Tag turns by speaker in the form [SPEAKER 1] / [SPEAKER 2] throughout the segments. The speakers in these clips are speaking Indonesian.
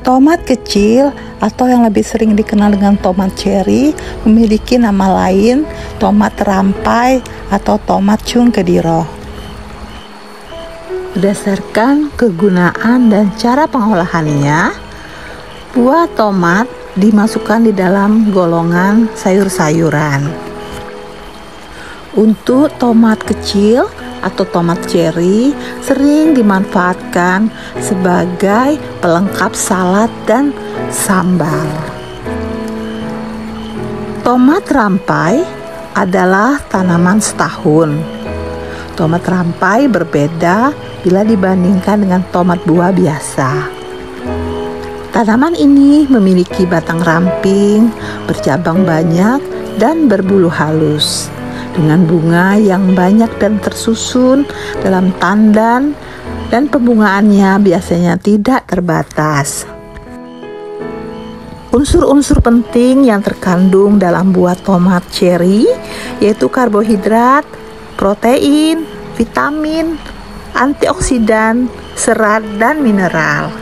[SPEAKER 1] Tomat kecil atau yang lebih sering dikenal dengan tomat cherry memiliki nama lain tomat rampai atau tomat chung kediro. Berdasarkan kegunaan dan cara pengolahannya, buah tomat dimasukkan di dalam golongan sayur-sayuran. Untuk tomat kecil atau tomat cherry sering dimanfaatkan sebagai pelengkap salad dan sambal. Tomat rampai adalah tanaman setahun. Tomat rampai berbeda bila dibandingkan dengan tomat buah biasa. Tanaman ini memiliki batang ramping, bercabang banyak, dan berbulu halus, dengan bunga yang banyak dan tersusun dalam tandan, dan pembungaannya biasanya tidak terbatas. Unsur-unsur penting yang terkandung dalam buah tomat cherry yaitu karbohidrat, protein, vitamin, antioksidan, serat, dan mineral.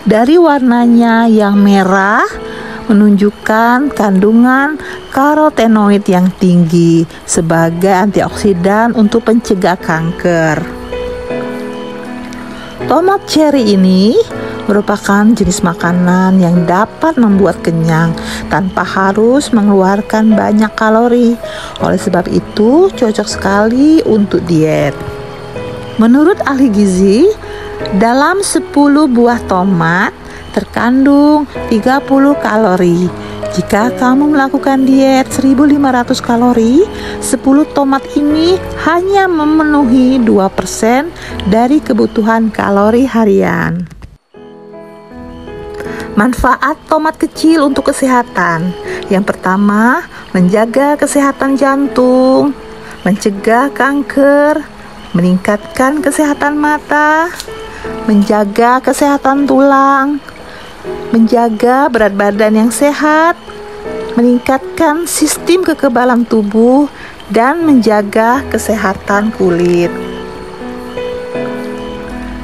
[SPEAKER 1] Dari warnanya yang merah menunjukkan kandungan karotenoid yang tinggi sebagai antioksidan untuk pencegah kanker. Tomat cherry ini merupakan jenis makanan yang dapat membuat kenyang tanpa harus mengeluarkan banyak kalori. Oleh sebab itu, cocok sekali untuk diet. Menurut ahli gizi, dalam 10 buah tomat terkandung 30 kalori. Jika kamu melakukan diet 1500 kalori, 10 tomat ini hanya memenuhi 2% dari kebutuhan kalori harian. Manfaat tomat kecil untuk kesehatan. Yang pertama, menjaga kesehatan jantung, mencegah kanker, meningkatkan kesehatan mata, menjaga kesehatan tulang, menjaga berat badan yang sehat, meningkatkan sistem kekebalan tubuh, dan menjaga kesehatan kulit.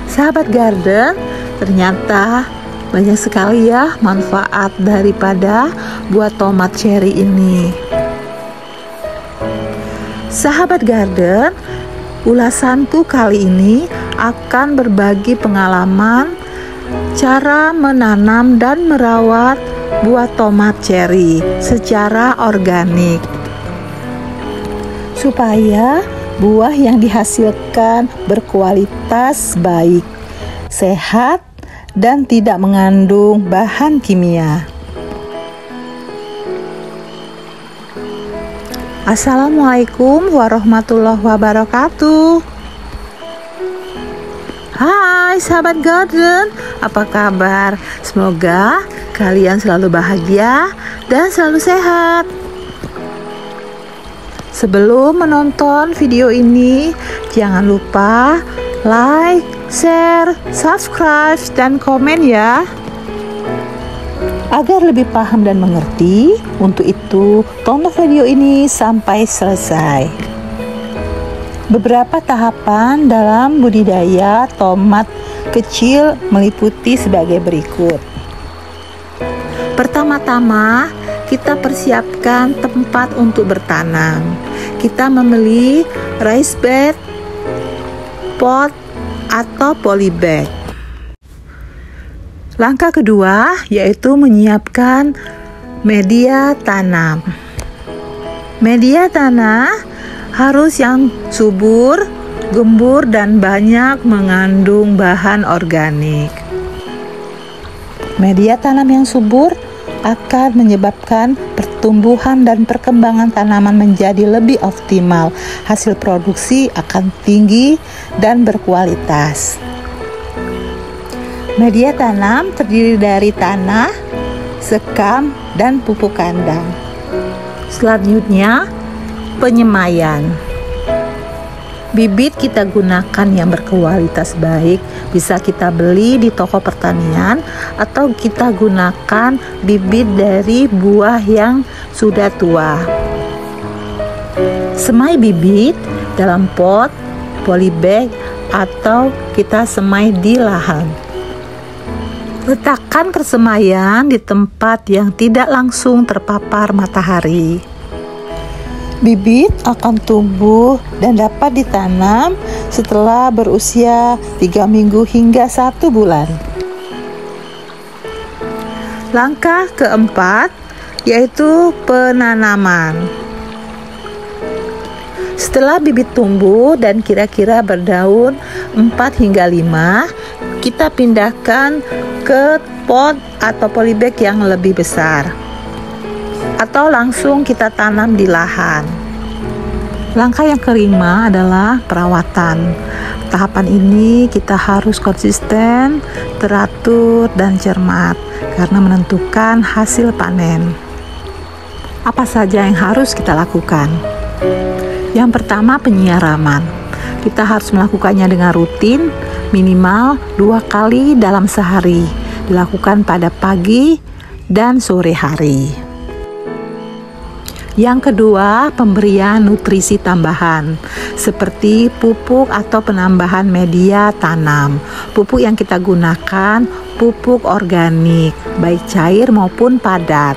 [SPEAKER 1] Sahabat garden, ternyata banyak sekali ya manfaat daripada buah tomat cherry ini. Sahabat garden, ulasanku kali ini akan berbagi pengalaman cara menanam dan merawat buah tomat cherry secara organik, supaya buah yang dihasilkan berkualitas baik, sehat, dan tidak mengandung bahan kimia. Assalamualaikum warahmatullahi wabarakatuh. Hai sahabat garden, apa kabar? Semoga kalian selalu bahagia dan selalu sehat. Sebelum menonton video ini, jangan lupa like, share, subscribe, dan komen ya, agar lebih paham dan mengerti. Untuk itu, tonton video ini sampai selesai. Beberapa tahapan dalam budidaya tomat kecil meliputi sebagai berikut. Pertama-tama, kita persiapkan tempat untuk bertanam. Kita membeli raised bed, pot, atau polybag. Langkah kedua yaitu menyiapkan media tanam. Media tanah harus yang subur, gembur, dan banyak mengandung bahan organik. Media tanam yang subur akan menyebabkan pertumbuhan dan perkembangan tanaman menjadi lebih optimal. Hasil produksi akan tinggi dan berkualitas. Media tanam terdiri dari tanah, sekam, dan pupuk kandang. Selanjutnya, penyemaian. Bibit kita gunakan yang berkualitas baik, bisa kita beli di toko pertanian atau kita gunakan bibit dari buah yang sudah tua. Semai bibit dalam pot, polybag, atau kita semai di lahan. Letakkan persemayan di tempat yang tidak langsung terpapar matahari. Bibit akan tumbuh dan dapat ditanam setelah berusia 3 minggu hingga 1 bulan. Langkah keempat yaitu penanaman. Setelah bibit tumbuh dan kira-kira berdaun 4 hingga 5, kita pindahkan ke pot atau polybag yang lebih besar, atau langsung kita tanam di lahan. Langkah yang kelima adalah perawatan. Tahapan ini kita harus konsisten, teratur, dan cermat karena menentukan hasil panen. Apa saja yang harus kita lakukan? Yang pertama, penyiaraman. Kita harus melakukannya dengan rutin, minimal 2 kali dalam sehari, dilakukan pada pagi dan sore hari. Yang kedua, pemberian nutrisi tambahan seperti pupuk atau penambahan media tanam. Pupuk yang kita gunakan pupuk organik, baik cair maupun padat.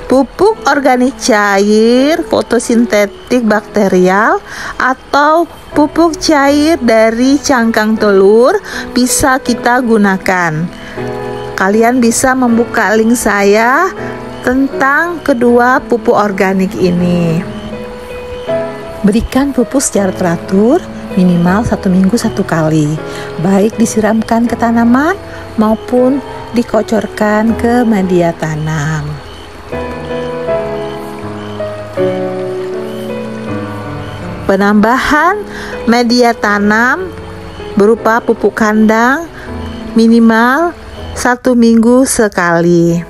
[SPEAKER 1] Pupuk organik cair, fotosintetik bakterial, atau pupuk cair dari cangkang telur bisa kita gunakan. Kalian bisa membuka link saya tentang kedua pupuk organik ini. Berikan pupuk secara teratur, minimal 1 minggu 1 kali, baik disiramkan ke tanaman maupun dikocorkan ke media tanam. Penambahan media tanam berupa pupuk kandang minimal 1 minggu sekali.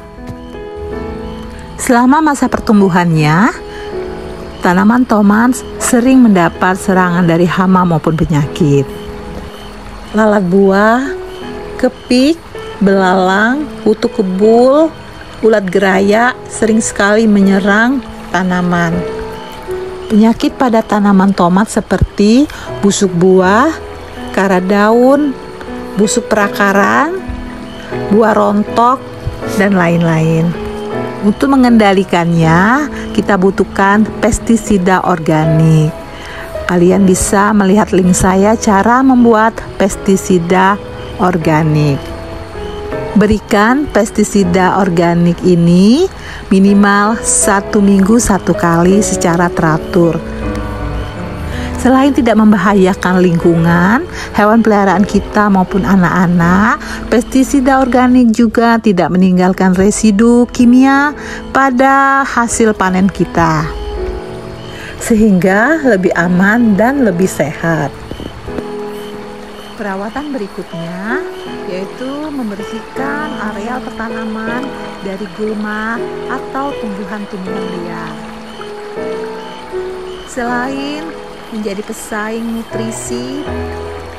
[SPEAKER 1] Selama masa pertumbuhannya, tanaman tomat sering mendapat serangan dari hama maupun penyakit. Lalat buah, kepik, belalang, kutu kebul, ulat geraya sering sekali menyerang tanaman. Penyakit pada tanaman tomat seperti busuk buah, kara daun, busuk perakaran, buah rontok, dan lain-lain. Untuk mengendalikannya, kita butuhkan pestisida organik. Kalian bisa melihat link saya cara membuat pestisida organik. Berikan pestisida organik ini minimal 1 minggu 1 kali secara teratur. Selain tidak membahayakan lingkungan, hewan peliharaan kita maupun anak-anak, pestisida organik juga tidak meninggalkan residu kimia pada hasil panen kita, sehingga lebih aman dan lebih sehat. Perawatan berikutnya yaitu membersihkan areal pertanaman dari gulma atau tumbuhan-tumbuhan liar. Selain menjadi pesaing nutrisi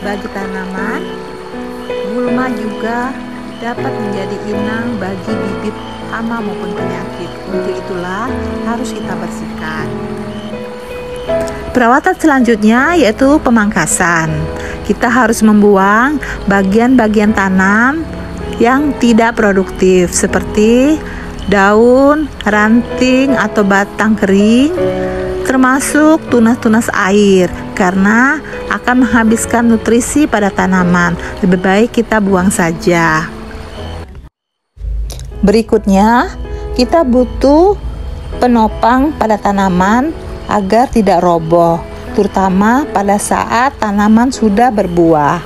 [SPEAKER 1] bagi tanaman, gulma juga dapat menjadi inang bagi bibit hama maupun penyakit. Untuk itulah harus kita bersihkan. Perawatan selanjutnya yaitu pemangkasan. Kita harus membuang bagian-bagian tanam yang tidak produktif seperti daun, ranting, atau batang kering, termasuk tunas-tunas air, karena akan menghabiskan nutrisi pada tanaman. Lebih baik kita buang saja. Berikutnya, kita butuh penopang pada tanaman agar tidak roboh, terutama pada saat tanaman sudah berbuah.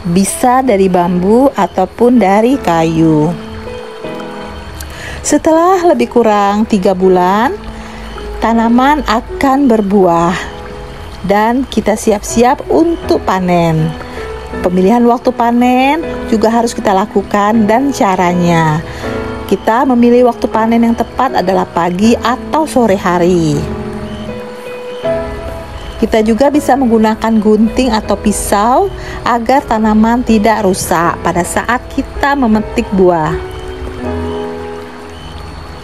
[SPEAKER 1] Bisa dari bambu ataupun dari kayu. Setelah lebih kurang 3 bulan, tanaman akan berbuah dan kita siap-siap untuk panen. Pemilihan waktu panen juga harus kita lakukan dan caranya. Kita memilih waktu panen yang tepat adalah pagi atau sore hari. Kita juga bisa menggunakan gunting atau pisau agar tanaman tidak rusak pada saat kita memetik buah.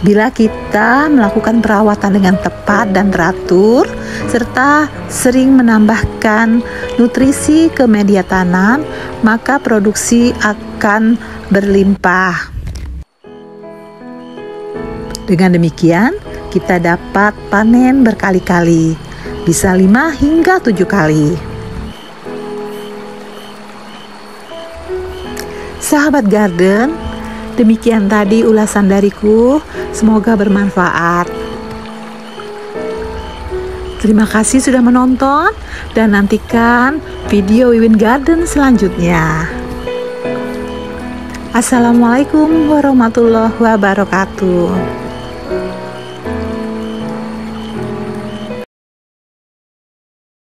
[SPEAKER 1] Bila kita melakukan perawatan dengan tepat dan teratur, serta sering menambahkan nutrisi ke media tanam, maka produksi akan berlimpah. Dengan demikian, kita dapat panen berkali-kali, bisa 5 hingga 7 kali. Sahabat garden, demikian tadi ulasan dariku. Semoga bermanfaat. Terima kasih sudah menonton dan nantikan video Wiwin Garden selanjutnya. Assalamualaikum warahmatullahi wabarakatuh.